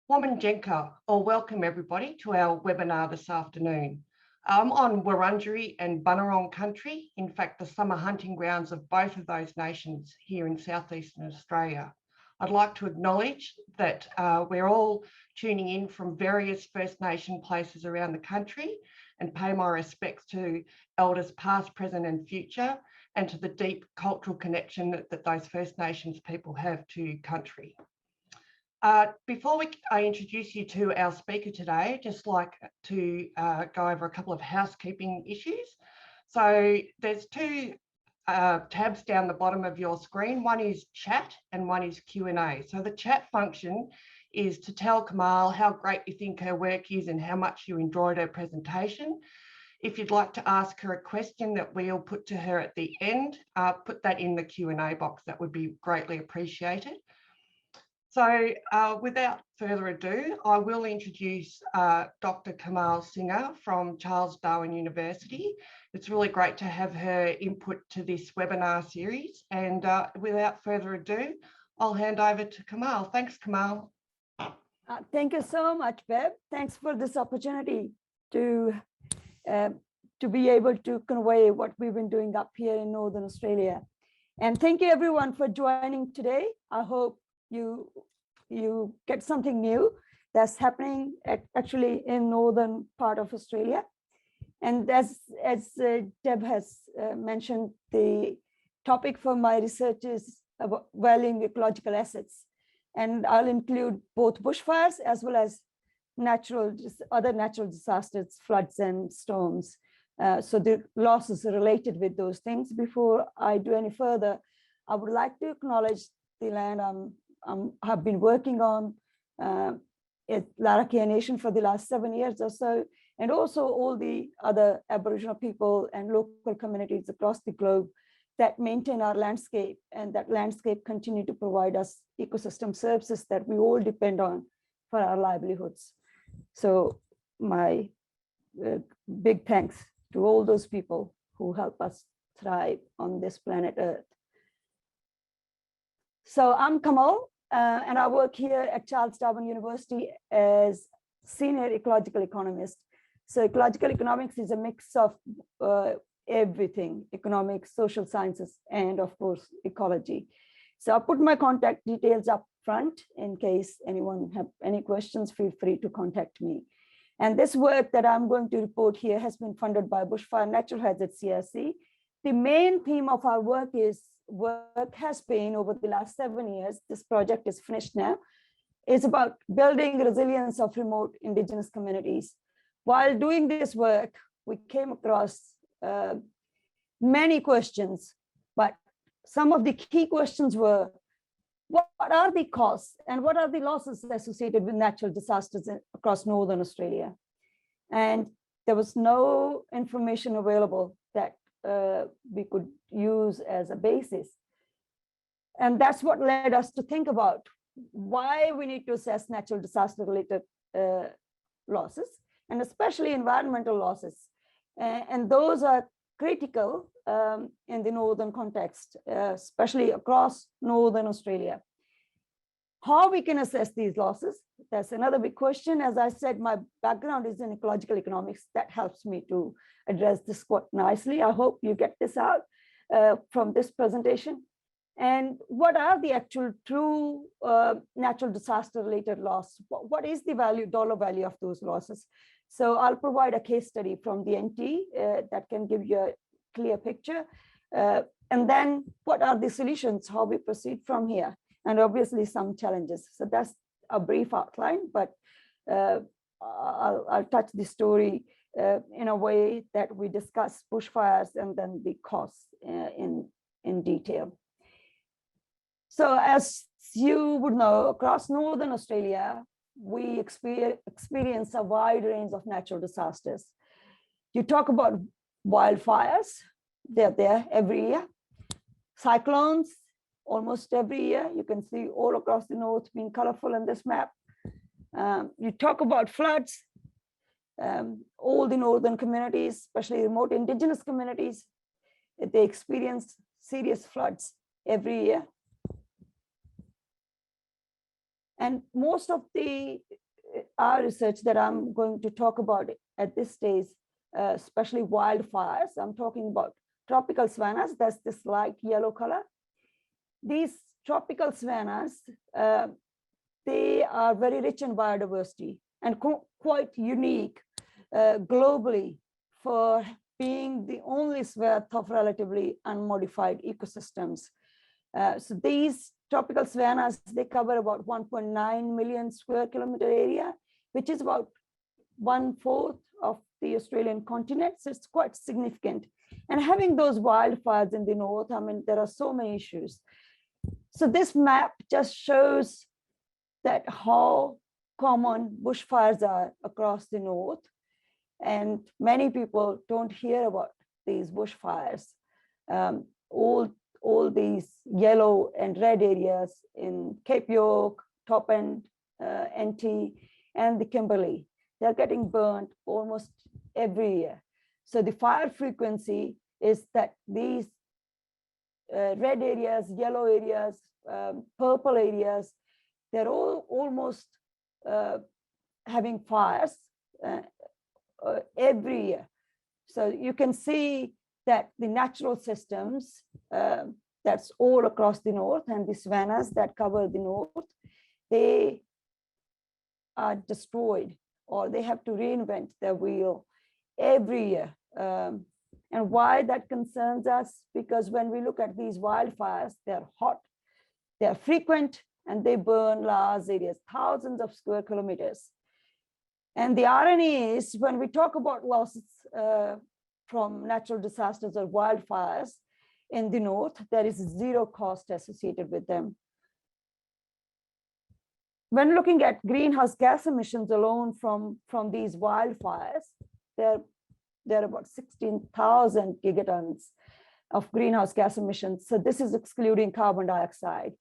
Wominjenka, or welcome everybody to our webinar this afternoon. I'm on Wurundjeri and Bunurong country, in fact the summer hunting grounds of both of those nations here in southeastern Australia. I'd like to acknowledge that we're all tuning in from various First Nation places around the country and pay my respects to elders past, present and future, and to the deep cultural connection that those First Nations people have to country. Before I introduce you to our speaker today, I'd just like to go over a couple of housekeeping issues. So there's two tabs down the bottom of your screen. One is chat and one is Q&A. So the chat function is to tell Kamal how great you think her work is and how much you enjoyed her presentation. If you'd like to ask her a question that we'll put to her at the end, put that in the Q&A box. That would be greatly appreciated. So without further ado, I will introduce Dr. Kamaljit Sangha from Charles Darwin University. It's really great to have her input to this webinar series. And without further ado, I'll hand over to Kamal. Thanks, Kamal. Thank you so much, Bev. Thanks for this opportunity to be able to convey what we've been doing up here in Northern Australia. And thank you everyone for joining today. I hope you get something new that's happening actually in northern part of Australia. And as Deb has mentioned, the topic for my research is about valuing ecological assets. And I'll include both bushfires as well as other natural disasters, floods and storms. So the losses are related with those things. Before I do any further, I would like to acknowledge the land have been working on at Larrakia Nation for the last 7 years or so, and also all the other Aboriginal people and local communities across the globe that maintain our landscape, and that landscape continue to provide us ecosystem services that we all depend on for our livelihoods. So my big thanks to all those people who help us thrive on this planet Earth. So I'm Kamal, and I work here at Charles Darwin University as senior ecological economist. So ecological economics is a mix of everything: economics, social sciences, and of course, ecology. So I put my contact details up front in case anyone have any questions, feel free to contact me. And this work that I'm going to report here has been funded by Bushfire Natural Hazards CRC. The main theme of our work has been over the last 7 years, this project is finished now, is about building resilience of remote indigenous communities. While doing this work, we came across many questions, but some of the key questions were, what are the costs and what are the losses associated with natural disasters across Northern Australia? And there was no information available that we could use as a basis. And that's what led us to think about why we need to assess natural disaster related losses, and especially environmental losses. And those are critical in the northern context, especially across Northern Australia. How we can assess these losses, that's another big question. As I said, my background is in ecological economics. That helps me to address this quite nicely. I hope you get this out from this presentation. And what are the actual true natural disaster related loss? What is the dollar value of those losses? So I'll provide a case study from the NT that can give you a clear picture. And then what are the solutions, how we proceed from here? And obviously some challenges. So that's a brief outline, but I'll touch the story in a way that we discuss bushfires and then the costs in detail. So as you would know, across Northern Australia, we experience a wide range of natural disasters. You talk about wildfires, they're there every year. Cyclones, almost every year. You can see all across the north being colorful in this map. You talk about floods, all the northern communities, especially remote indigenous communities, they experience serious floods every year. And most of our research that I'm going to talk about at this stage, especially wildfires, I'm talking about tropical savannas, that's this light yellow color. These tropical savannas, they are very rich in biodiversity and quite unique globally for being the only swath of relatively unmodified ecosystems. So these tropical savannas, they cover about 1.9 million square kilometer area, which is about 1/4 of the Australian continent. So it's quite significant. And having those wildfires in the north, I mean, there are so many issues. So this map just shows that how common bushfires are across the north. And many people don't hear about these bushfires. All these yellow and red areas in Cape York, Top End, NT, and the Kimberley, they're getting burned almost every year. So the fire frequency is that these red areas, yellow areas, purple areas, they're all almost having fires every year. So you can see that the natural systems that's all across the north, and the savannas that cover the north, they are destroyed, or they have to reinvent their wheel every year. And why that concerns us? Because when we look at these wildfires, they're hot, they're frequent, and they burn large areas, thousands of square kilometers. And the irony is, when we talk about losses from natural disasters or wildfires in the north, there is zero cost associated with them. When looking at greenhouse gas emissions alone from these wildfires, they're about 16,000 gigatons of greenhouse gas emissions. So this is excluding carbon dioxide.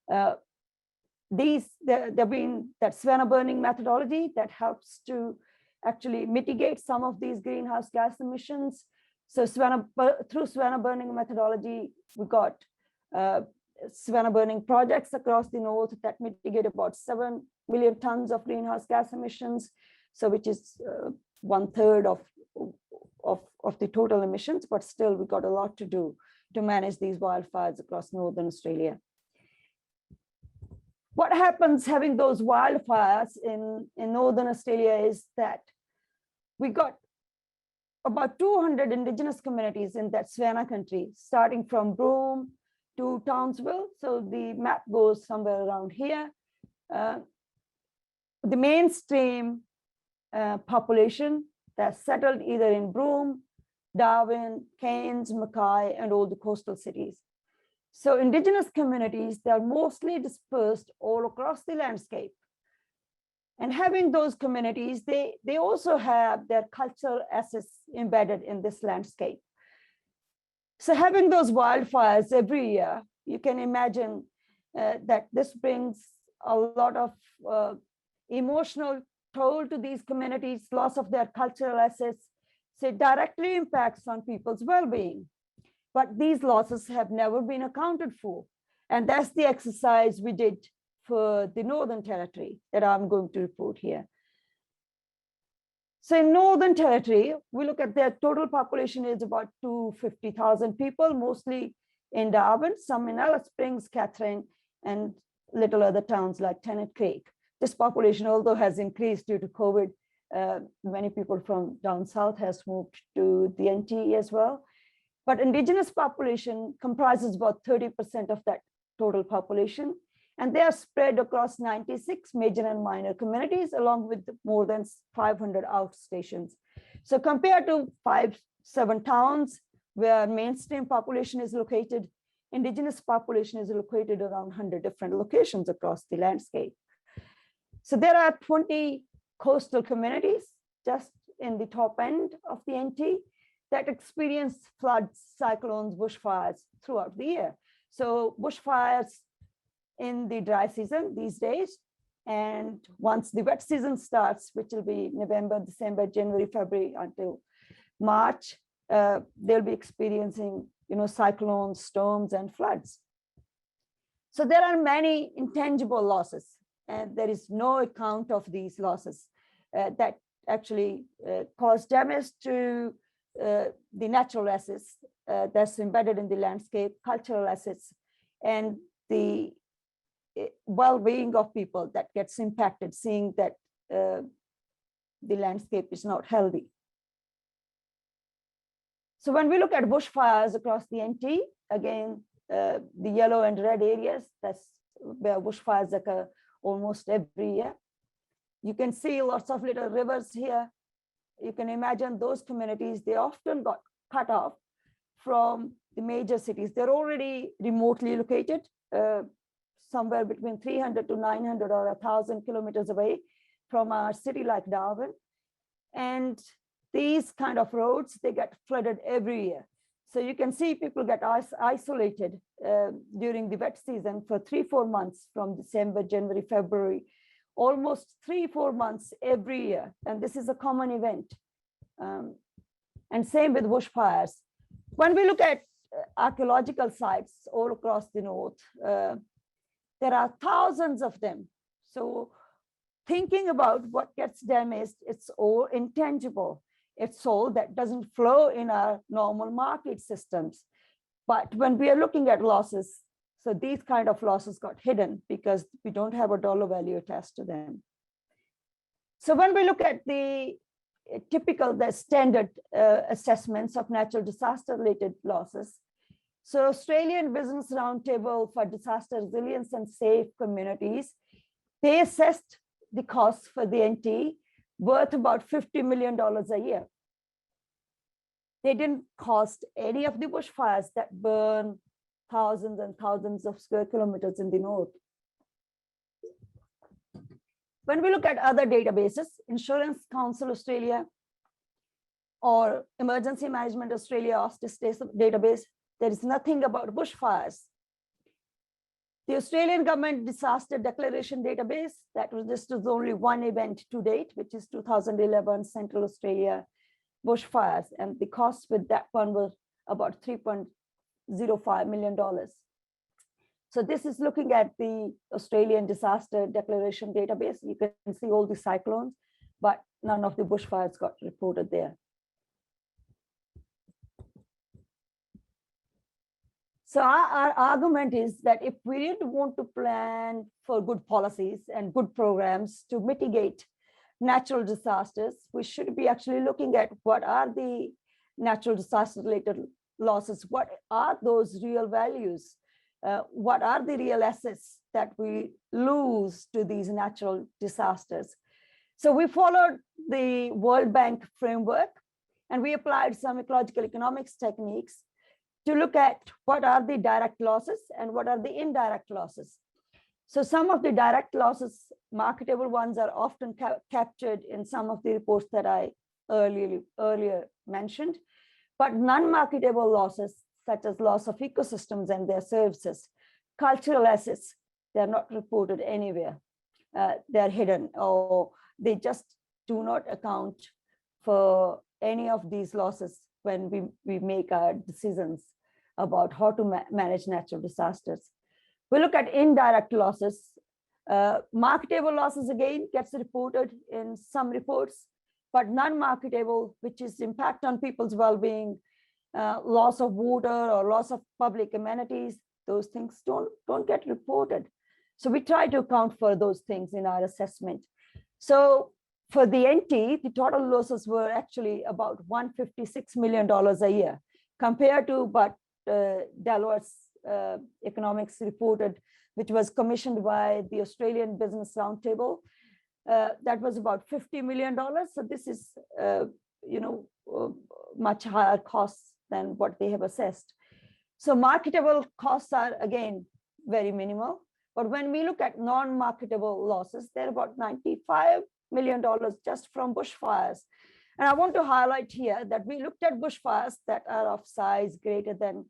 There been that savanna burning methodology that helps to actually mitigate some of these greenhouse gas emissions. So through savanna burning methodology, we got savanna burning projects across the north that mitigate about 7 million tons of greenhouse gas emissions. So which is 1/3 of the total emissions, but still we got a lot to do to manage these wildfires across Northern Australia. What happens having those wildfires in Northern Australia is that we got about 200 Indigenous communities in that savanna country, starting from Broome to Townsville. So the map goes somewhere around here. The mainstream population that's settled either in Broome, Darwin, Cairns, Mackay, and all the coastal cities. So Indigenous communities, they're mostly dispersed all across the landscape. And having those communities, they also have their cultural assets embedded in this landscape. So having those wildfires every year, you can imagine that this brings a lot of emotional toll to these communities, loss of their cultural assets. So it directly impacts on people's well-being. But these losses have never been accounted for. And that's the exercise we did for the Northern Territory that I'm going to report here. So in Northern Territory, we look at their total population is about 250,000 people, mostly in Darwin, some in Alice Springs, Katherine, and little other towns like Tennant Creek. This population, although has increased due to COVID, many people from down south has moved to the NT as well. But Indigenous population comprises about 30% of that total population. And they are spread across 96 major and minor communities, along with more than 500 outstations. So compared to 5-7 towns where mainstream population is located, Indigenous population is located around 100 different locations across the landscape. So there are 20 coastal communities just in the top end of the NT that experience floods, cyclones, bushfires throughout the year. So bushfires in the dry season these days, and once the wet season starts, which will be November, December, January, February until March, they'll be experiencing, cyclones, storms, and floods. So there are many intangible losses and there is no account of these losses that actually cause damage to the natural assets that's embedded in the landscape, cultural assets, and the well-being of people that gets impacted, seeing that the landscape is not healthy. So when we look at bushfires across the NT, again, the yellow and red areas, that's where bushfires occur almost every year. You can see lots of little rivers here. You can imagine those communities, they often got cut off from the major cities. They're already remotely located, somewhere between 300 to 900 or 1,000 kilometers away from a city like Darwin. And these kind of roads, they get flooded every year. So you can see people get isolated during the wet season for 3-4 months, from December, January, February, almost 3-4 months every year. And this is a common event. And same with bushfires. When we look at archaeological sites all across the north, there are thousands of them. So thinking about what gets damaged, it's all intangible. It's all that doesn't flow in our normal market systems. But when we are looking at losses, so these kind of losses got hidden because we don't have a dollar value attached to them. So when we look at the standard assessments of natural disaster related losses, so Australian Business Roundtable for Disaster Resilience and Safe Communities, they assessed the costs for the NT worth about $50 million a year. They didn't cost any of the bushfires that burn thousands and thousands of square kilometers in the north. When we look at other databases, Insurance Council Australia or Emergency Management Australia Austis database, there is nothing about bushfires. The Australian Government Disaster Declaration Database, that registers only one event to date, which is 2011 Central Australia bushfires, and the cost with that one was about $3.05 million. So this is looking at the Australian Disaster Declaration Database. You can see all the cyclones, but none of the bushfires got reported there. So our argument is that if we really want to plan for good policies and good programs to mitigate natural disasters, we should be actually looking at what are the natural disaster related losses, what are those real values, what are the real assets that we lose to these natural disasters. So we followed the World Bank framework and we applied some ecological economics techniques to look at what are the direct losses and what are the indirect losses. So some of the direct losses, marketable ones, are often captured in some of the reports that I earlier mentioned, but non-marketable losses, such as loss of ecosystems and their services, cultural assets, they're not reported anywhere. They're hidden, or they just do not account for any of these losses when we make our decisions about how to manage natural disasters. We look at indirect losses. Marketable losses, again, gets reported in some reports, but non-marketable, which is impact on people's well-being, loss of water or loss of public amenities, those things don't get reported. So we try to account for those things in our assessment. So for the NT, the total losses were actually about $156 million a year, compared to what Deloitte's economics reported, which was commissioned by the Australian Business Roundtable. That was about $50 million. So this is, much higher costs than what they have assessed. So marketable costs are, again, very minimal. But when we look at non-marketable losses, they're about $95 million just from bushfires. And I want to highlight here that we looked at bushfires that are of size greater than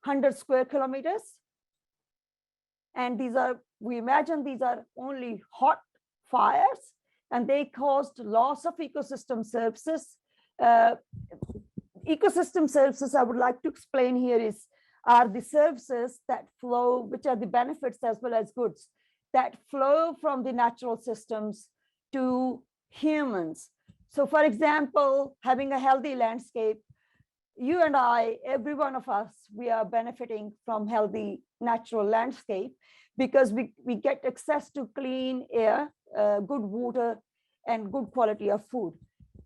100 square kilometers. And we imagine these are only hot fires, and they caused loss of ecosystem services. Ecosystem services, I would like to explain here, are the services that flow, which are the benefits as well as goods that flow from the natural systems to humans. So for example, having a healthy landscape, you and I, every one of us, we are benefiting from healthy natural landscape because we get access to clean air, good water, and good quality of food.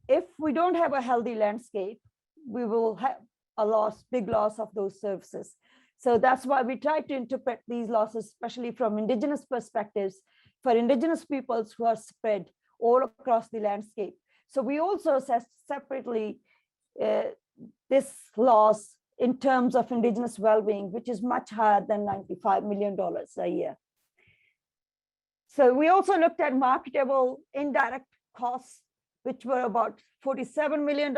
If we don't have a healthy landscape, we will have a big loss of those services. So that's why we try to interpret these losses, especially from indigenous perspectives, for indigenous peoples who are spread all across the landscape. So we also assess separately this loss in terms of indigenous well-being, which is much higher than $95 million a year. So we also looked at marketable indirect costs, which were about $47 million,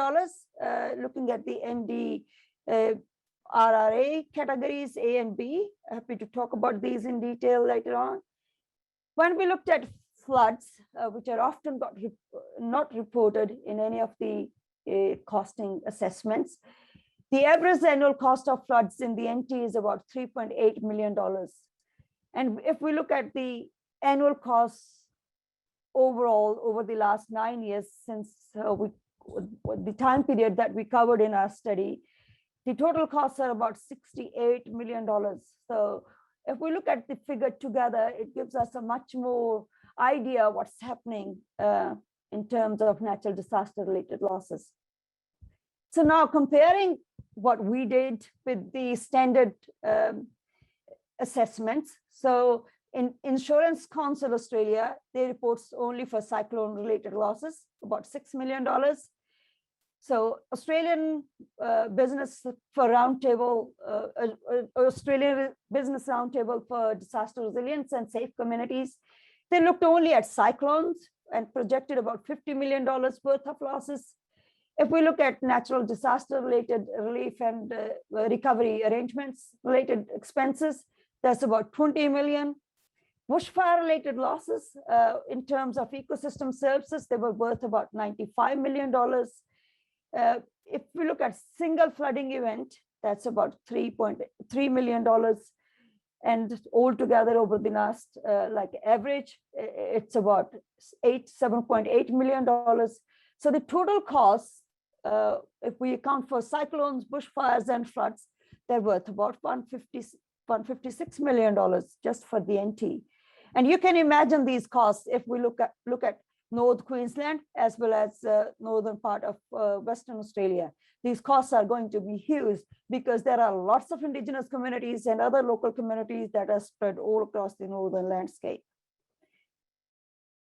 looking at the ND RRA categories A and B. Happy to talk about these in detail later on. When we looked at floods, which are often not reported in any of the costing assessments, the average annual cost of floods in the NT is about $3.8 million. And if we look at the annual costs overall over the last 9 years since the time period that we covered in our study, the total costs are about $68 million. So if we look at the figure together, it gives us a much more idea what's happening in terms of natural disaster related losses. So now comparing what we did with the standard assessments. So in Insurance Council Australia, they report only for cyclone related losses, about $6 million. So Australian Business Roundtable for Disaster Resilience and Safe Communities, they looked only at cyclones and projected about $50 million worth of losses. If we look at natural disaster related relief and recovery arrangements related expenses, that's about 20 million. Bushfire related losses in terms of ecosystem services, they were worth about $95 million. If we look at single flooding event, that's about $3.3 million. And altogether over the last average, it's about $7.8 million. So the total costs, if we account for cyclones, bushfires, and floods, they're worth about $156 million just for the NT. And you can imagine these costs if we look at North Queensland as well as northern part of Western Australia. These costs are going to be huge because there are lots of indigenous communities and other local communities that are spread all across the northern landscape.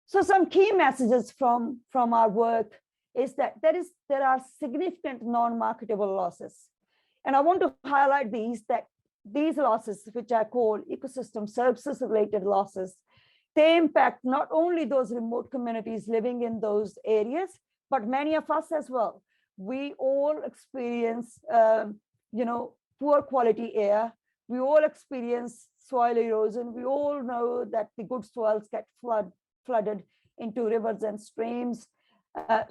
So some key messages from our work is that there are significant non-marketable losses. And I want to highlight these losses, which I call ecosystem services related losses, they impact not only those remote communities living in those areas, but many of us as well. We all experience, poor quality air. We all experience soil erosion. We all know that the good soils get flooded into rivers and streams.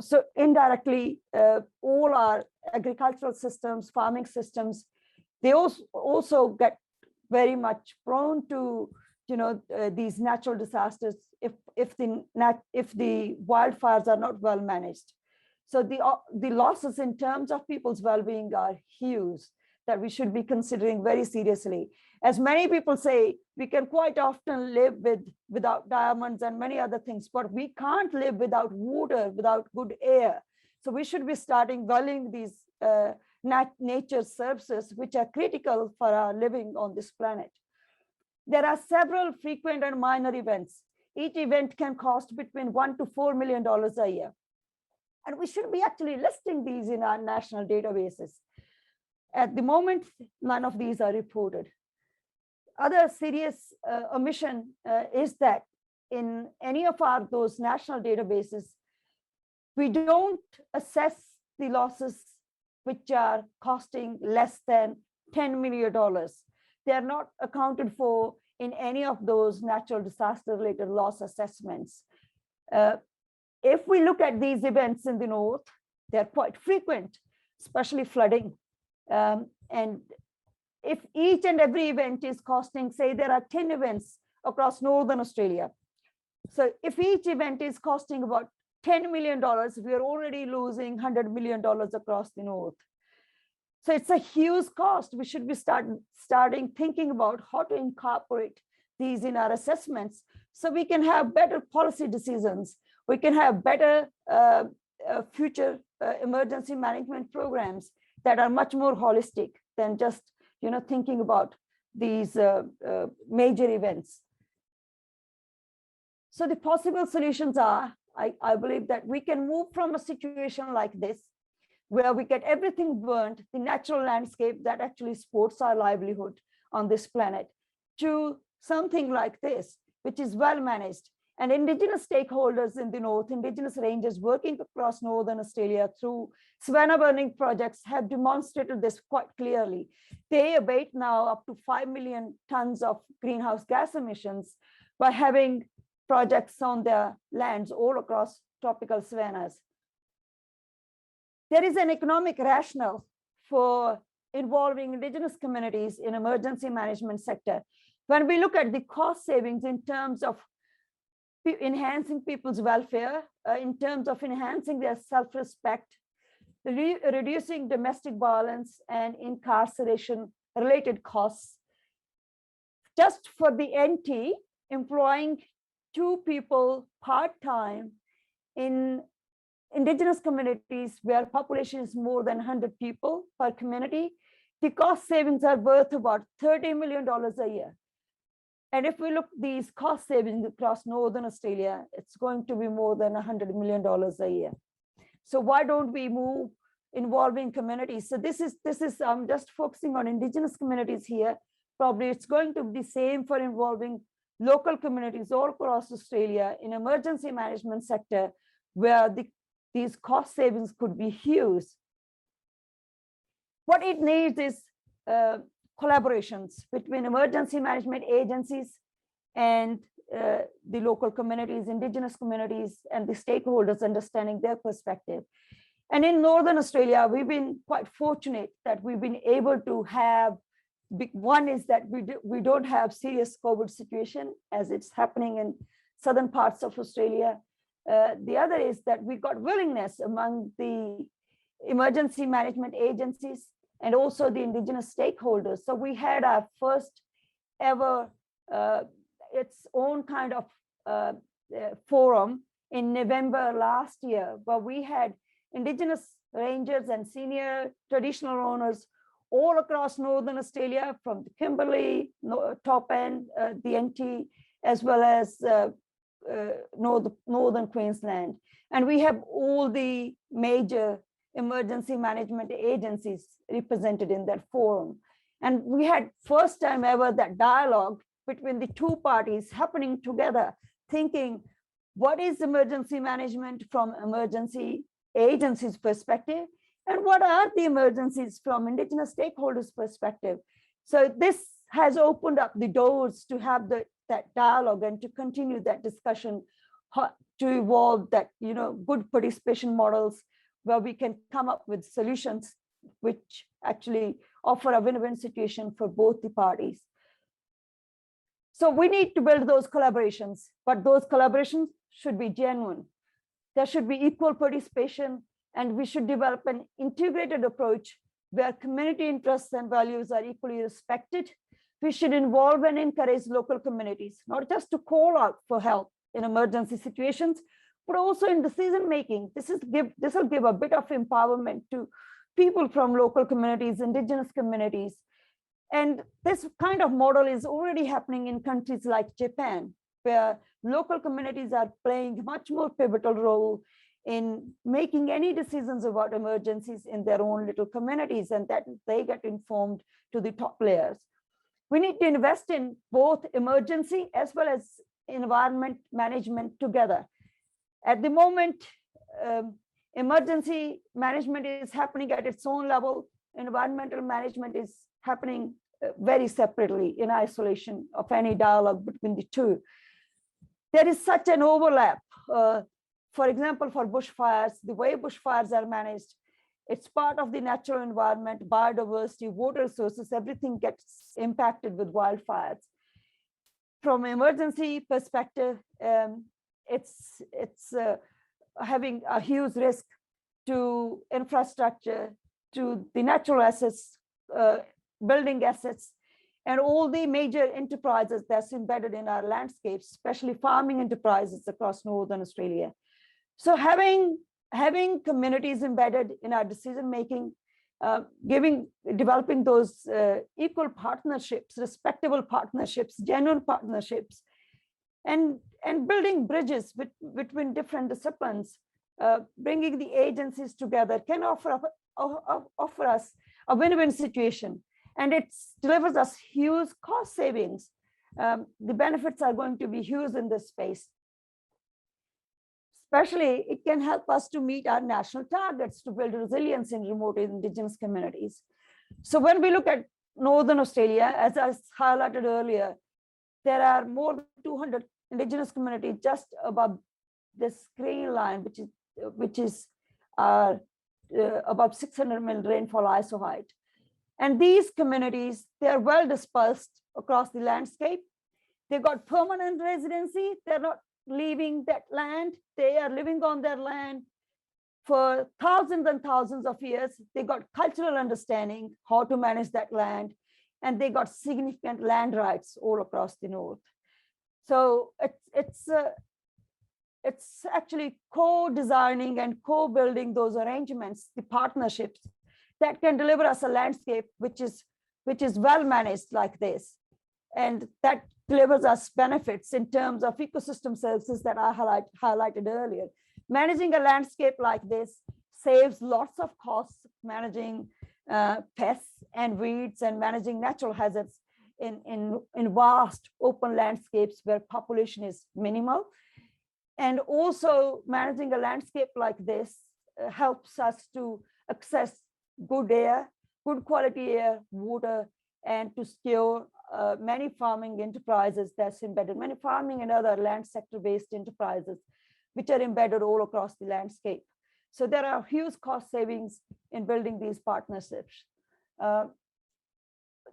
So indirectly, all our agricultural systems, farming systems, they also get very much prone to these natural disasters if the wildfires are not well managed. So the losses in terms of people's well-being are huge that we should be considering very seriously. As many people say, we can quite often live without diamonds and many other things, but we can't live without water, without good air. So we should be starting valuing these nature services, which are critical for our living on this planet. There are several frequent and minor events. Each event can cost between $1 to $4 million a year. And we should be actually listing these in our national databases. At the moment, none of these are reported. Other serious omission is that in any of those national databases, we don't assess the losses which are costing less than $10 million. They are not accounted for in any of those natural disaster related loss assessments. If we look at these events in the north, they're quite frequent, especially flooding. And if each and every event is costing, say there are 10 events across Northern Australia. So if each event is costing about $10 million, we are already losing $100 million across the North. So it's a huge cost. We should be starting thinking about how to incorporate these in our assessments so we can have better policy decisions. We can have better future emergency management programs that are much more holistic than just thinking about these major events. So the possible solutions are, I believe that we can move from a situation like this, where we get everything burnt, the natural landscape that actually supports our livelihood on this planet, to something like this, which is well managed. And Indigenous stakeholders in the North, Indigenous rangers working across Northern Australia through savanna burning projects have demonstrated this quite clearly. They abate now up to 5 million tons of greenhouse gas emissions by having projects on their lands all across tropical savannas. There is an economic rationale for involving Indigenous communities in emergency management sector. When we look at the cost savings in terms of enhancing people's welfare, in terms of enhancing their self-respect, reducing domestic violence and incarceration related costs, just for the NT, employing 2 people part-time in Indigenous communities where population is more than 100 people per community, the cost savings are worth about $30 million a year. And if we look these cost savings across Northern Australia, it's going to be more than $100 million a year. So why don't we move involving communities? So this is I'm just focusing on Indigenous communities here. Probably it's going to be the same for involving local communities all across Australia in emergency management sector, where these cost savings could be huge. What it needs is collaborations between emergency management agencies and the local communities, Indigenous communities, and the stakeholders understanding their perspective. And in Northern Australia, we've been quite fortunate that we've been able to have, one is that we don't have serious COVID situation as it's happening in southern parts of Australia. The other is that we got willingness among the emergency management agencies and also the Indigenous stakeholders. So we had our first ever, its own kind of forum in November last year, where we had Indigenous rangers and senior traditional owners all across Northern Australia, from the Kimberley, top end, the NT, as well as Northern Queensland. And we have all the major emergency management agencies represented in that forum. And we had first time ever that dialogue between the 2 parties happening together, thinking what is emergency management from emergency agencies perspective, and what are the emergencies from Indigenous stakeholders perspective. So this has opened up the doors to have that dialogue and to continue that discussion, to evolve that good participation models where we can come up with solutions which actually offer a win-win situation for both the parties. So we need to build those collaborations, but those collaborations should be genuine. There should be equal participation, and we should develop an integrated approach where community interests and values are equally respected. We should involve and encourage local communities, not just to call out for help in emergency situations, but also in decision making. This will give a bit of empowerment to people from local communities, Indigenous communities. And this kind of model is already happening in countries like Japan, where local communities are playing a much more pivotal role in making any decisions about emergencies in their own little communities, and that they get informed to the top layers. We need to invest in both emergency as well as environment management together. At the moment, emergency management is happening at its own level. Environmental management is happening very separately in isolation of any dialogue between the 2. There is such an overlap. For example, for bushfires, the way bushfires are managed, it's part of the natural environment, biodiversity, water sources, everything gets impacted with wildfires. from emergency perspective, it's having a huge risk to infrastructure, to the natural assets, building assets, and all the major enterprises that's embedded in our landscapes, especially farming enterprises across Northern Australia. So having communities embedded in our decision making, developing those equal partnerships, respectable partnerships, genuine partnerships, and building bridges between different disciplines, bringing the agencies together can offer us a win-win situation, and it delivers us huge cost savings. The benefits are going to be huge in this space. Especially, it can help us to meet our national targets to build resilience in remote Indigenous communities. So when we look at Northern Australia, as I highlighted earlier, there are more than 200 Indigenous communities just above this green line, which is above 600 mm rainfall ISO height. And these communities, they're well dispersed across the landscape. They got permanent residency. They're not leaving that land. They are living on their land for thousands and thousands of years. They got cultural understanding how to manage that land, and they got significant land rights all across the north. So it's actually co-designing and co-building those arrangements, the partnerships that can deliver us a landscape which is well managed like this, and that delivers us benefits in terms of ecosystem services that I highlighted earlier. Managing a landscape like this saves lots of costs, managing pests and weeds and managing natural hazards in vast open landscapes where population is minimal. And also managing a landscape like this helps us to access good air, good quality air, water, and to secure many farming enterprises that's embedded, many farming and other land sector-based enterprises, which are embedded all across the landscape. So there are huge cost savings in building these partnerships.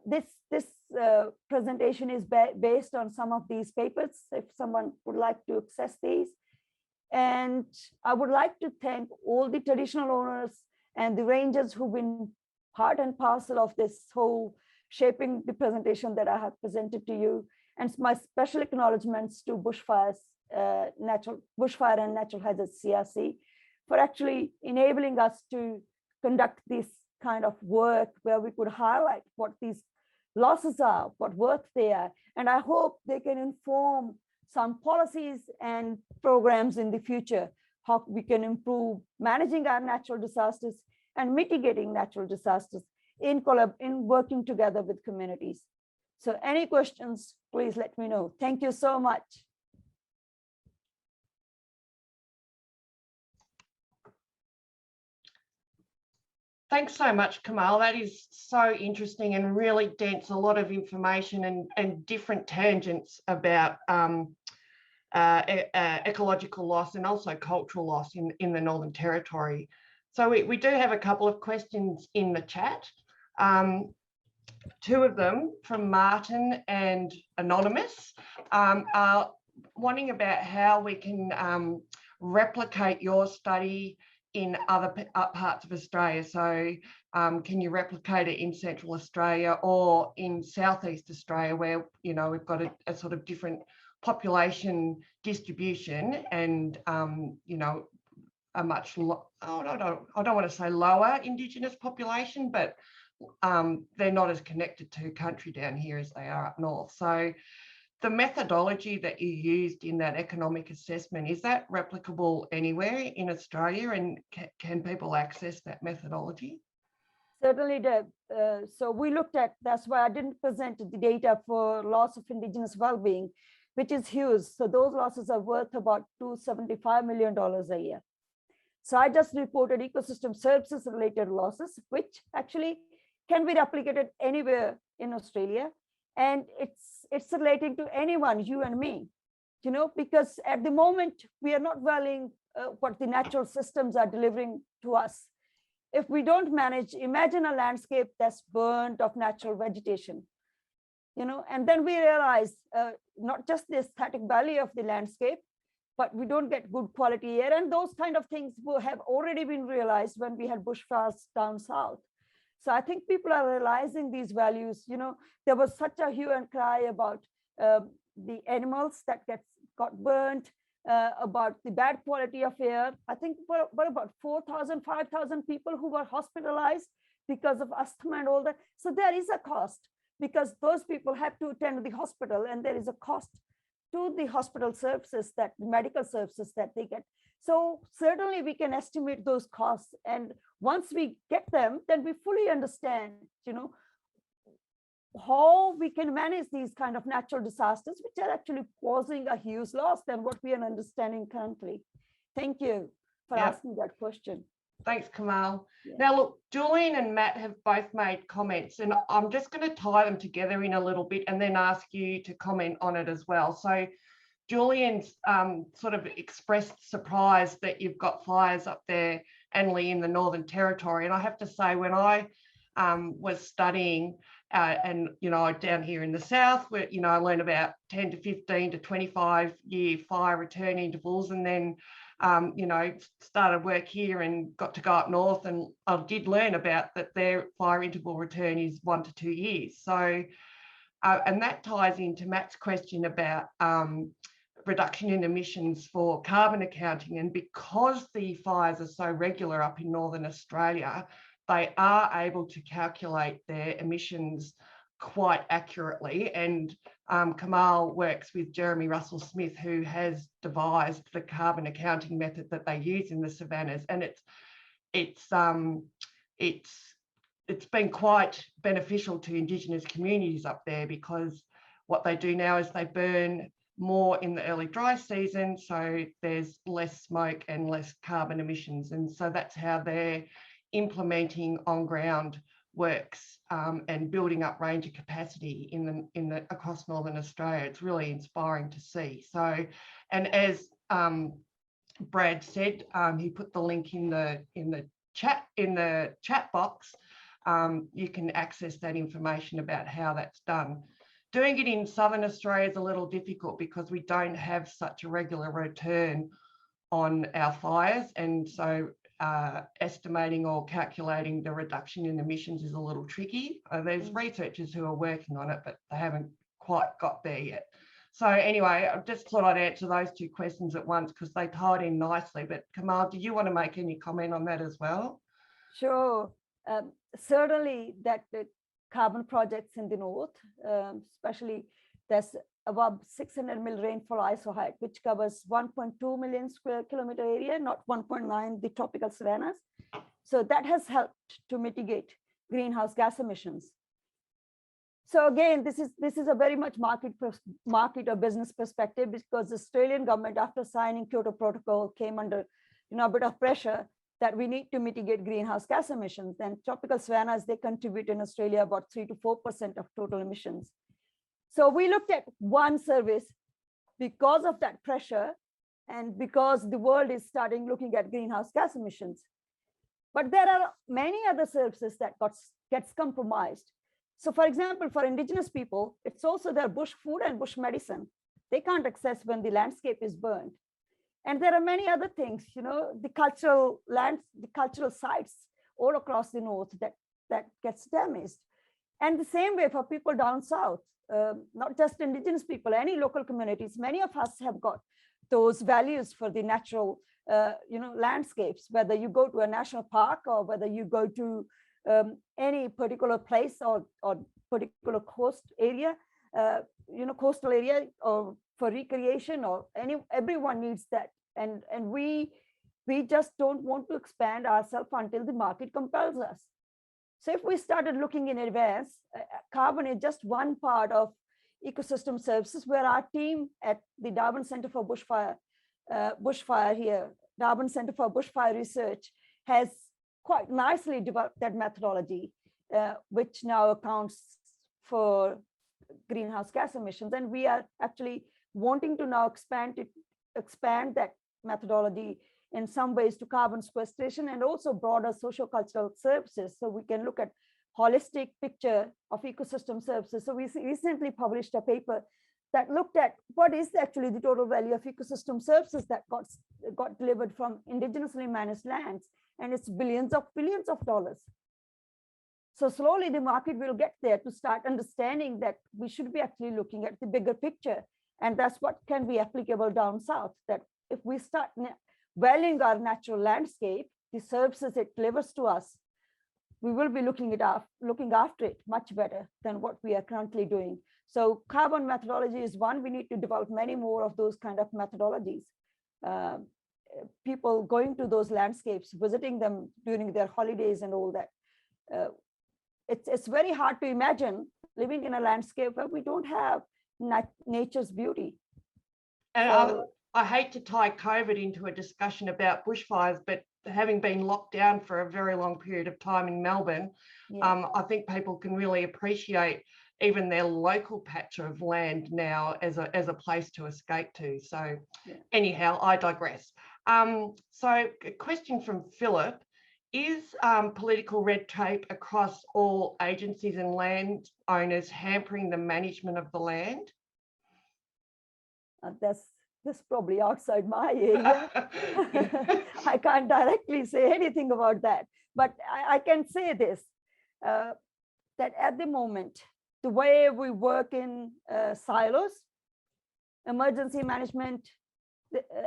This presentation is based on some of these papers, if someone would like to access these. And I would like to thank all the traditional owners and the rangers who've been part and parcel of this whole shaping the presentation that I have presented to you. And my special acknowledgements to bushfire and natural hazards CRC for actually enabling us to conduct this kind of work where we could highlight what these losses are, what worth they are. And I hope they can inform some policies and programs in the future, how we can improve managing our natural disasters and mitigating natural disasters in working together with communities. So any questions, please let me know. Thank you so much. Thanks so much, Kamal. That is so interesting and really dense, a lot of information and different tangents about ecological loss and also cultural loss in the Northern Territory. So we do have a couple of questions in the chat. Two of them from Martin and Anonymous are wanting about how we can replicate your study in other parts of Australia. So can you replicate it in Central Australia or in Southeast Australia, where we've got a sort of different population distribution and a much I don't want to say lower Indigenous population, but they're not as connected to country down here as they are up north. So the methodology that you used in that economic assessment, is that replicable anywhere in Australia, and can people access that methodology? Certainly, Deb. So we looked at, that's why I didn't present the data for loss of Indigenous well-being, which is huge. So those losses are worth about $275 million a year. So I just reported ecosystem services related losses, which actually can be replicated anywhere in Australia. And it's relating to anyone, you and me, because at the moment, we are not valuing what the natural systems are delivering to us. If we don't manage, imagine a landscape that's burned of natural vegetation, and then we realize not just the aesthetic value of the landscape, but we don't get good quality air. And those kind of things will have already been realized when we had bushfires down south. So I think people are realizing these values. There was such a hue and cry about the animals that got burnt, about the bad quality of air. I think were about 4,000, 5,000 people who were hospitalized because of asthma and all that. So there is a cost, because those people have to attend to the hospital, and there is a cost to the hospital services, that medical services that they get. So certainly we can estimate those costs. And once we get them, then we fully understand, how we can manage these kind of natural disasters, which are actually causing a huge loss than what we are understanding currently. Thank you for asking that question. Thanks, Kamal. Yeah. Now, look, Julian and Matt have both made comments, and I'm just going to tie them together in a little bit and then ask you to comment on it as well. So Julian's sort of expressed surprise that you've got fires up there, Annerley, in the Northern Territory. And I have to say, when I was studying and, down here in the South, where, I learned about 10 to 15 to 25 year fire return intervals, and then started work here and got to go up north, and I did learn about that their fire interval return is 1 to 2 years. So, and that ties into Matt's question about reduction in emissions for carbon accounting. And because the fires are so regular up in Northern Australia, they are able to calculate their emissions quite accurately. And Kamal works with Jeremy Russell Smith, who has devised the carbon accounting method that they use in the savannas, and it's been quite beneficial to Indigenous communities up there, because what they do now is they burn more in the early dry season, so there's less smoke and less carbon emissions, and so that's how they're implementing on-ground works and building up ranger capacity across Northern Australia. It's really inspiring to see. So, and as Brad said, he put the link in the chat box. You can access that information about how that's done. Doing it in Southern Australia is a little difficult because we don't have such a regular return on our fires, and so estimating or calculating the reduction in emissions is a little tricky. There's researchers who are working on it, but they haven't quite got there yet. So anyway, I just thought I'd answer those two questions at once because they tied in nicely. But Kamal, did you want to make any comment on that as well? Sure. Certainly that the carbon projects in the north, especially there's above 600 mil rainfall ISO height, which covers 1.2 million square kilometer area, not 1.9, the tropical savannas. So that has helped to mitigate greenhouse gas emissions. So again, this is a very much market or business perspective, because the Australian government, after signing Kyoto Protocol, came under a bit of pressure that we need to mitigate greenhouse gas emissions. And tropical savannas, they contribute in Australia about 3 to 4% of total emissions. So we looked at one service because of that pressure and because the world is starting looking at greenhouse gas emissions. But there are many other services that gets compromised. So for example, for Indigenous people, it's also their bush food and bush medicine. They can't access when the landscape is burned. And there are many other things, the cultural sites all across the north that gets damaged. And the same way for people down south, not just Indigenous people, any local communities, many of us have got those values for the natural, landscapes, whether you go to a national park or whether you go to any particular place or particular coast area, coastal area, or for recreation, or everyone needs that. And we just don't want to expand ourselves until the market compels us. So if we started looking in advance, carbon is just one part of ecosystem services, where our team at the Darwin Center for Bushfire here, Darwin Center for Bushfire Research, has quite nicely developed that methodology, which now accounts for greenhouse gas emissions. And we are actually wanting to now expand that methodology in some ways to carbon sequestration and also broader socio-cultural services. So we can look at holistic picture of ecosystem services. So we recently published a paper that looked at what is actually the total value of ecosystem services that got delivered from indigenously managed lands, and it's billions of dollars. So slowly the market will get there to start understanding that we should be actually looking at the bigger picture. And that's what can be applicable down south, that if we start valuing our natural landscape, the services it delivers to us, we will be looking after it much better than what we are currently doing. So carbon methodology is one. We need to develop many more of those kind of methodologies. People going to those landscapes, visiting them during their holidays and all that. It's very hard to imagine living in a landscape where we don't have nature's beauty. And I hate to tie COVID into a discussion about bushfires, but having been locked down for a very long period of time in Melbourne, I think people can really appreciate even their local patch of land now as a place to escape to. So anyhow, I digress. So a question from Philip. Is political red tape across all agencies and land owners hampering the management of the land? That's probably outside my area. I can't directly say anything about that, but I can say this, that at the moment, the way we work in silos, emergency management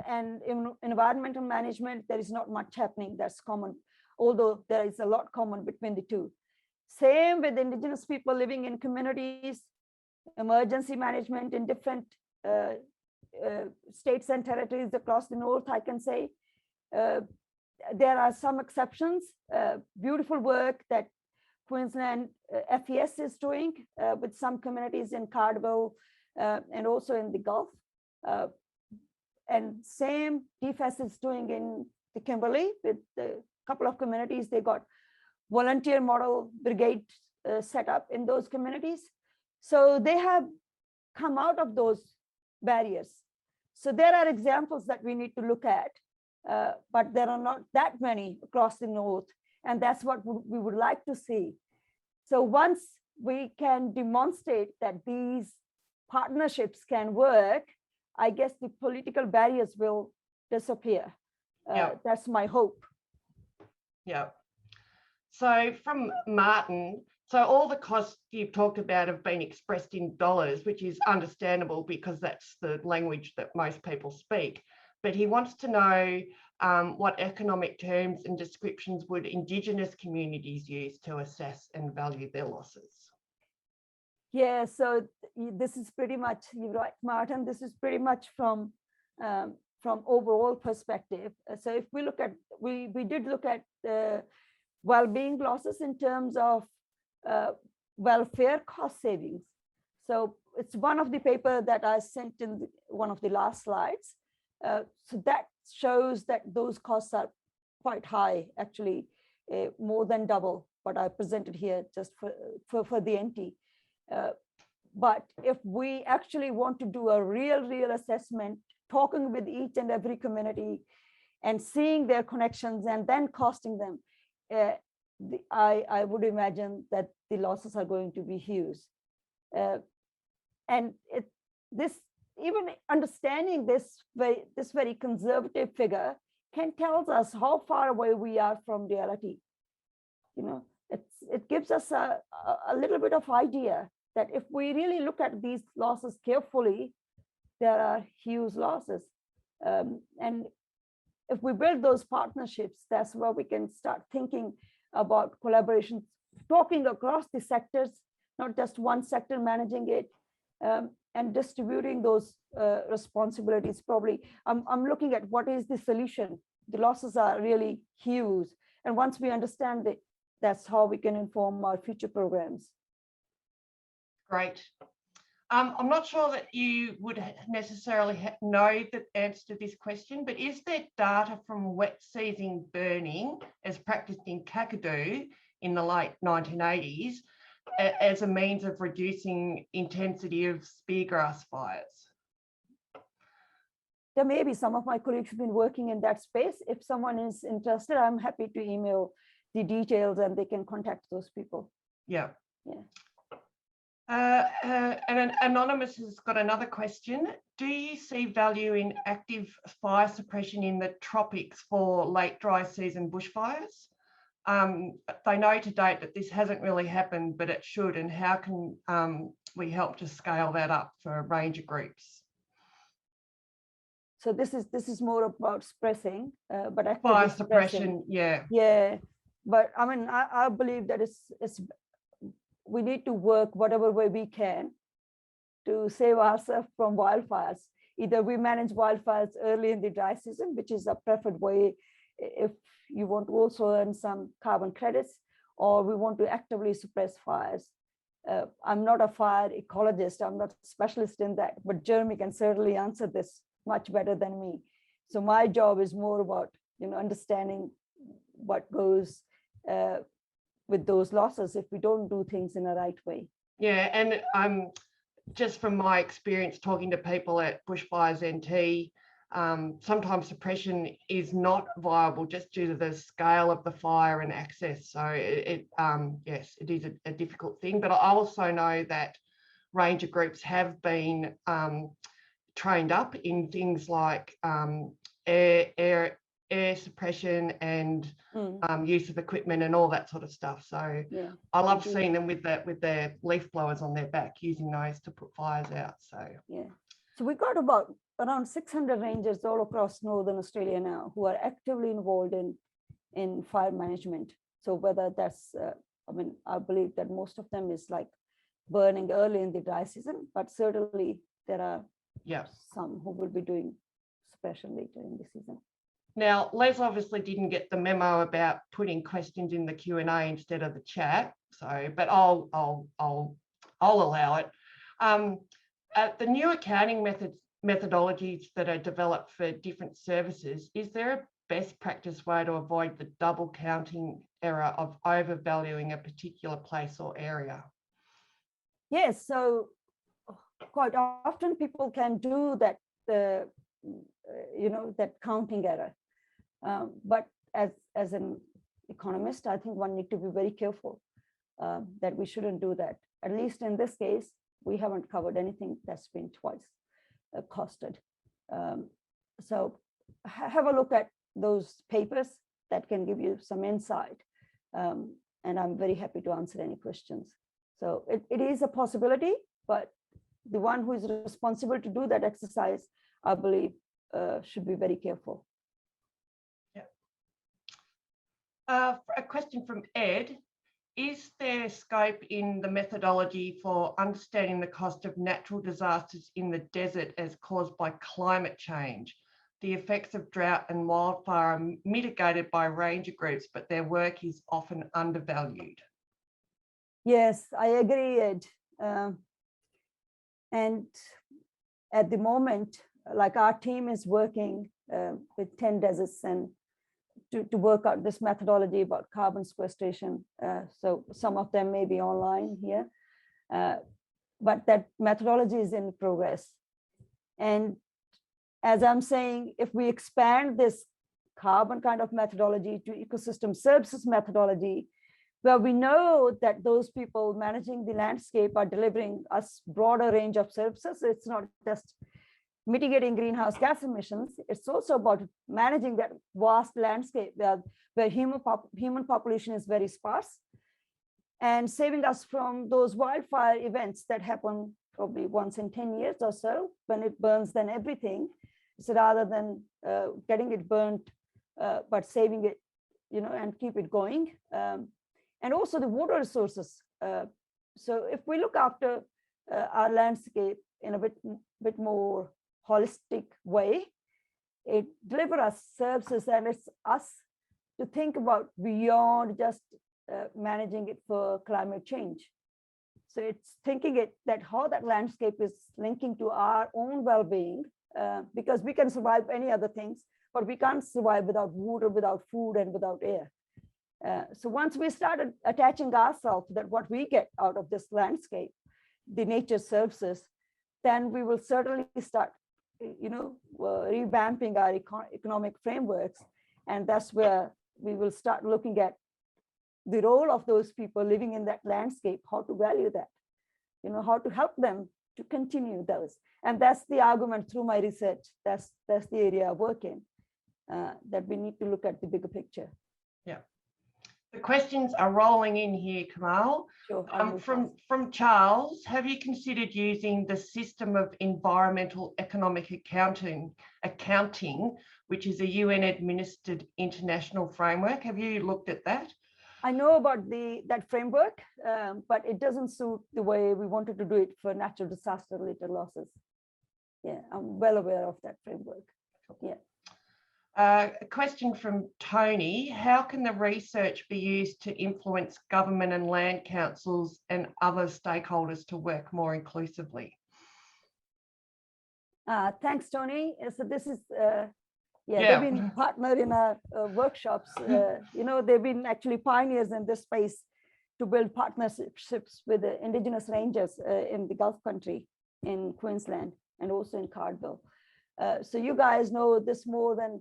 and environmental management, there is not much happening that's common, although there is a lot common between the two. Same with indigenous people living in communities, emergency management in different states and territories across the north, I can say. There are some exceptions, beautiful work that Queensland FES is doing with some communities in Cardwell and also in the Gulf. And same DFES is doing in the Kimberley with a couple of communities. They got volunteer model brigade set up in those communities. So they have come out of those barriers. So there are examples that we need to look at, but there are not that many across the north. And that's what we would like to see. So once we can demonstrate that these partnerships can work, I guess the political barriers will disappear. That's my hope. Yeah. So from Martin, so all the costs you've talked about have been expressed in dollars, which is understandable because that's the language that most people speak. But he wants to know what economic terms and descriptions would Indigenous communities use to assess and value their losses? Yeah, so this is pretty much, you're right, Martin, this is pretty much from overall perspective. So if we look at, we did look at well-being losses in terms of welfare cost savings. So it's one of the paper that I sent in one of the last slides. So that shows that those costs are quite high, actually, more than double what I presented here just for the NT. But if we actually want to do a real assessment, talking with each and every community and seeing their connections and then costing them, I would imagine that the losses are going to be huge. And even understanding this very conservative figure can tell us how far away we are from reality. You know, it gives us a little bit of idea that if we really look at these losses carefully, there are huge losses. And if we build those partnerships, that's where we can start thinking about collaboration, talking across the sectors, not just one sector managing it, and distributing those responsibilities. Probably, I'm looking at what is the solution. The losses are really huge. And once we understand it, that's how we can inform our future programs. Great. I'm not sure that you would necessarily know the answer to this question, but is there data from wet season burning as practiced in Kakadu in the late 1980s as a means of reducing intensity of speargrass fires? There may be. Some of my colleagues have been working in that space. If someone is interested, I'm happy to email the details and they can contact those people. Yeah. Yeah. And an anonymous has got another question. Do you see value in active fire suppression in the tropics for late dry season bushfires? They know to date that this hasn't really happened, but it should. And how can we help to scale that up for ranger groups? So this is more about suppressing, but actively Fire suppression, yeah. Yeah, but I mean, I believe that we need to work whatever way we can to save ourselves from wildfires. Either we manage wildfires early in the dry season, which is a preferred way if you want to also earn some carbon credits, or we want to actively suppress fires. I'm not a fire ecologist, I'm not a specialist in that, but Jeremy can certainly answer this much better than me. So my job is more about, understanding what goes with those losses if we don't do things in the right way. Yeah, and just from my experience talking to people at Bushfires NT, sometimes suppression is not viable just due to the scale of the fire and access. So yes, it is a difficult thing. But I also know that ranger groups have been trained up in things like air suppression and use of equipment and all that sort of stuff. So yeah, I love seeing them with their leaf blowers on their back, using those to put fires out. So yeah, so we got about around 600 rangers all across Northern Australia now who are actively involved in fire management. So whether that's, I believe that most of them is like burning early in the dry season, but certainly there are some who will be doing suppression later in the season. Now, Les obviously didn't get the memo about putting questions in the Q&A instead of the chat, so but I'll allow it. The new accounting methodologies that are developed for different services, is there a best practice way to avoid the double counting error of overvaluing a particular place or area? Yes, so quite often people can do that, that counting error. But as an economist, I think one need to be very careful that we shouldn't do that. At least in this case, we haven't covered anything that's been twice costed. So have a look at those papers that can give you some insight. And I'm very happy to answer any questions. So it is a possibility, but the one who is responsible to do that exercise, I believe, should be very careful. A question from Ed. Is there scope in the methodology for understanding the cost of natural disasters in the desert as caused by climate change? The effects of drought and wildfire are mitigated by ranger groups, but their work is often undervalued. Yes, I agree, Ed. And at the moment, like our team is working with 10 deserts and to work out this methodology about carbon sequestration. So some of them may be online here, but that methodology is in progress. And as I'm saying, if we expand this carbon kind of methodology to ecosystem services methodology, where we know that those people managing the landscape are delivering us broader range of services, it's not just mitigating greenhouse gas emissions, it's also about managing that vast landscape where human population is very sparse and saving us from those wildfire events that happen probably once in 10 years or so. When it burns, then everything. So rather than getting it burnt, but saving it, and keep it going. And also the water resources. So if we look after our landscape in a bit more holistic way, it delivers us services, and it's us to think about beyond just managing it for climate change. So it's thinking that how that landscape is linking to our own well-being, because we can survive any other things, but we can't survive without water, without food, and without air. So once we started attaching ourselves to that what we get out of this landscape, the nature services, then we will certainly start revamping our economic frameworks. And that's where we will start looking at the role of those people living in that landscape, how to value that. how to help them to continue those. And that's the argument through my research. That's the area I work in, that we need to look at the bigger picture. Yeah. The questions are rolling in here, Kamal. Sure. From Charles, have you considered using the system of environmental economic accounting, which is a UN-administered international framework? Have you looked at that? I know about that framework, but it doesn't suit the way we wanted to do it for natural disaster-related losses. Yeah, I'm well aware of that framework. Yeah. A question from Tony: how can the research be used to influence government and land councils and other stakeholders to work more inclusively? Thanks, Tony. So this is, they've been partnered in our workshops. They've been actually pioneers in this space to build partnerships with the indigenous rangers in the Gulf country, in Queensland, and also in Cardwell. So you guys know this more than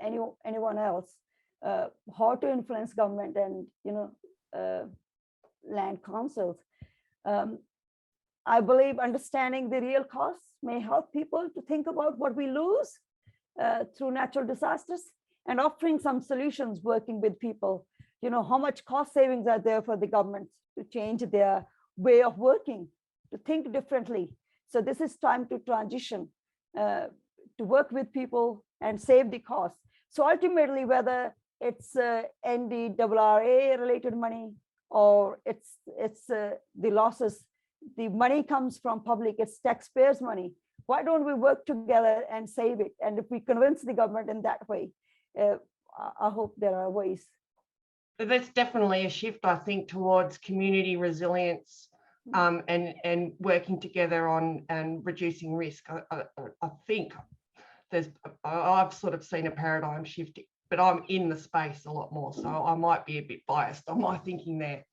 anyone else, how to influence government and land councils. I believe understanding the real costs may help people to think about what we lose through natural disasters, and offering some solutions, working with people. How much cost savings are there for the government to change their way of working, to think differently. So this is time to transition, to work with people and save the costs. So ultimately, whether it's NDRRA related money or it's the losses, the money comes from public, it's taxpayers' money. Why don't we work together and save it? And if we convince the government in that way, I hope there are ways. There's definitely a shift, I think, towards community resilience and working together on and reducing risk. I think I've sort of seen a paradigm shift, but I'm in the space a lot more, so I might be a bit biased on my thinking there.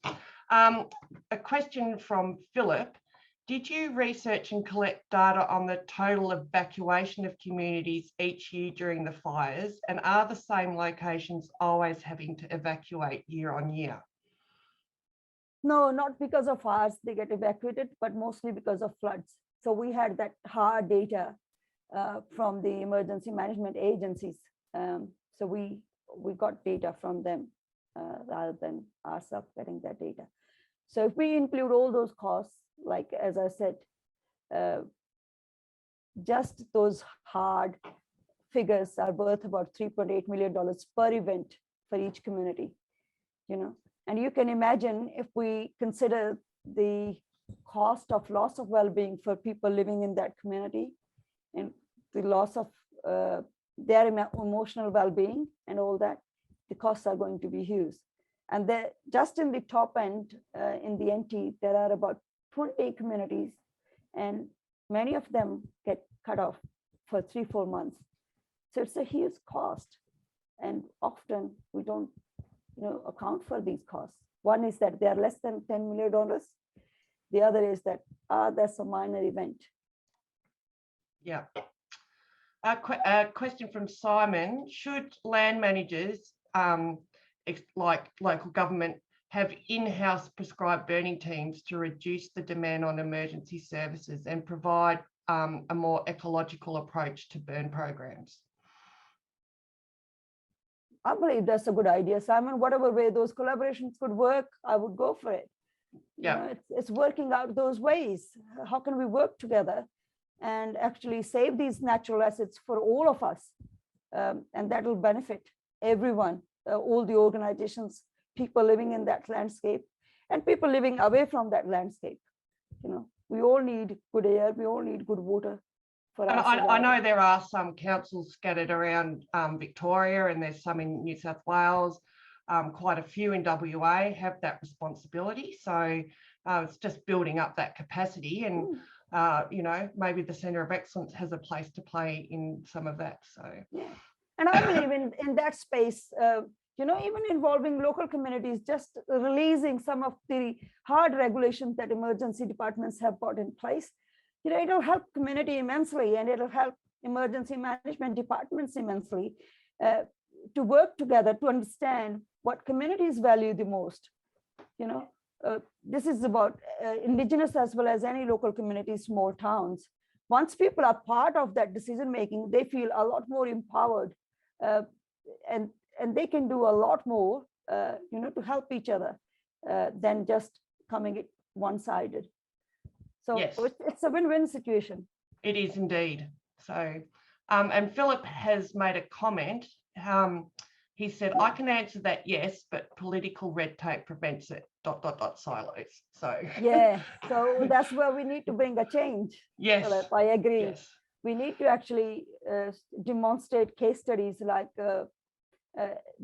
A question from Philip: did you research and collect data on the total evacuation of communities each year during the fires, and are the same locations always having to evacuate year on year? No, not because of fires they get evacuated, but mostly because of floods. So we had that hard data from the emergency management agencies. So we got data from them rather than ourselves getting that data. So if we include all those costs, like as I said, just those hard figures are worth about $3.8 million per event for each community, And you can imagine, if we consider the cost of loss of well-being for people living in that community, and the loss of their emotional well-being and all that, the costs are going to be huge. And just in the top end, in the NT, there are about 20 communities, and many of them get cut off for 3-4 months. So it's a huge cost, and often we don't account for these costs. One is that they are less than $10 million. The other is that that's a minor event. Yeah. A question from Simon: should land managers, like local government, have in-house prescribed burning teams to reduce the demand on emergency services and provide a more ecological approach to burn programs? I believe that's a good idea, Simon. Whatever way those collaborations could work, I would go for it. Yeah, it's working out those ways. How can we work together and actually save these natural assets for all of us? And that will benefit everyone, all the organizations, people living in that landscape, and people living away from that landscape. We all need good air, we all need good water. I know there are some councils scattered around Victoria, and there's some in New South Wales. Quite a few in WA have that responsibility. So it's just building up that capacity, and maybe the Centre of Excellence has a place to play in some of that. So yeah, and I believe in that space, even involving local communities, just releasing some of the hard regulations that emergency departments have put in place. It'll help community immensely, and it'll help emergency management departments immensely to work together to understand what communities value the most. this is about indigenous as well as any local communities, small towns. Once people are part of that decision making, they feel a lot more empowered, and they can do a lot more, to help each other than just coming it one-sided. So Yes. it's a win-win situation. It is indeed. So, and Philip has made a comment. He said, I can answer that yes, but political red tape prevents it, ... silos. So yeah, so that's where we need to bring a change. Yes, Philip, I agree. yes. We need to actually demonstrate case studies like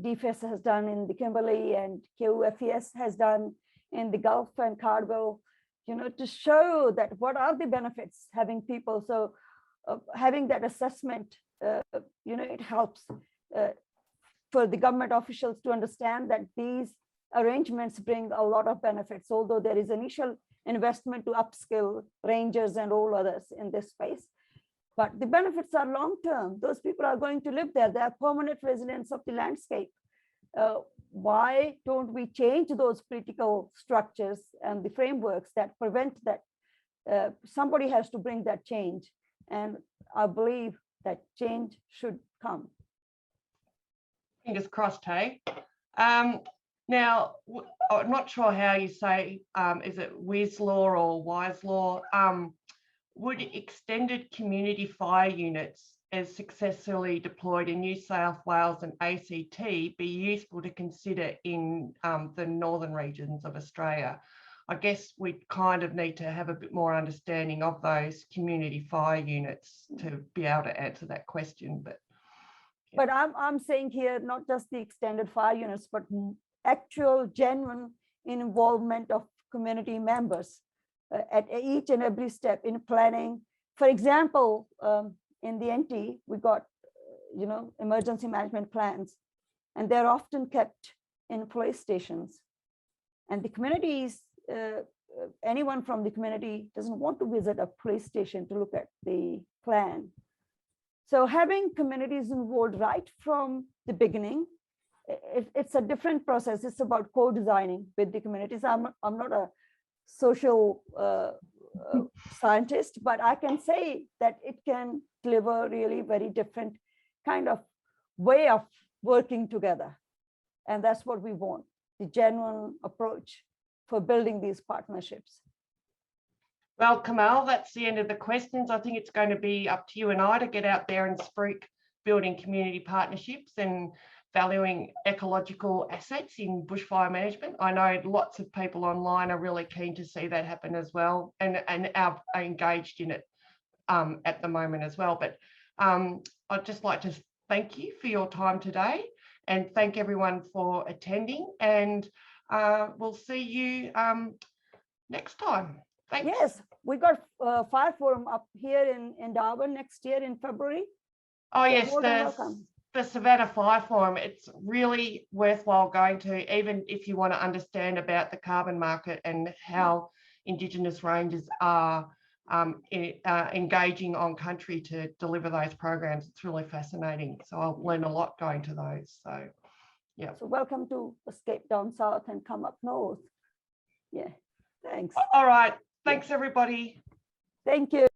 DFES has done in the Kimberley and KUFES has done in the Gulf and Cardwell, to show that what are the benefits having people. So having that assessment, it helps for the government officials to understand that these arrangements bring a lot of benefits, although there is initial investment to upskill rangers and all others in this space. But the benefits are long-term. Those people are going to live there. They are permanent residents of the landscape. Why don't we change those political structures and the frameworks that prevent that? Somebody has to bring that change. And I believe that change should come. Fingers crossed, hey? Now, I'm not sure how you say, is it Wislaw or Wislaw? Would extended community fire units as successfully deployed in New South Wales and ACT be useful to consider in the northern regions of Australia? I guess we kind of need to have a bit more understanding of those community fire units to be able to answer that question. But I'm saying here, not just the extended fire units, but actual genuine involvement of community members at each and every step in planning. For example, in the NT, we got, emergency management plans, and they're often kept in police stations. And the communities, anyone from the community doesn't want to visit a police station to look at the plan. So having communities involved right from the beginning, it's a different process. It's about co-designing with the communities. I'm not a social scientist, but I can say that it can deliver really very different kind of way of working together. And that's what we want, the genuine approach for building these partnerships. Well, Kamal, that's the end of the questions. I think it's going to be up to you and I to get out there and speak building community partnerships and valuing ecological assets in bushfire management. I know lots of people online are really keen to see that happen as well, and are engaged in it at the moment as well. But I'd just like to thank you for your time today and thank everyone for attending, and we'll see you next time. Thanks. Yes, we got Fire Forum up here in Darwin next year in February. Oh, so yes, the Savannah Fire Forum. It's really worthwhile going to, even if you want to understand about the carbon market and how Indigenous rangers are engaging on country to deliver those programs. It's really fascinating. So I'll learn a lot going to those. So, yeah. So welcome to escape down south and come up north. Yeah, thanks. All right. Thanks, everybody. Thank you.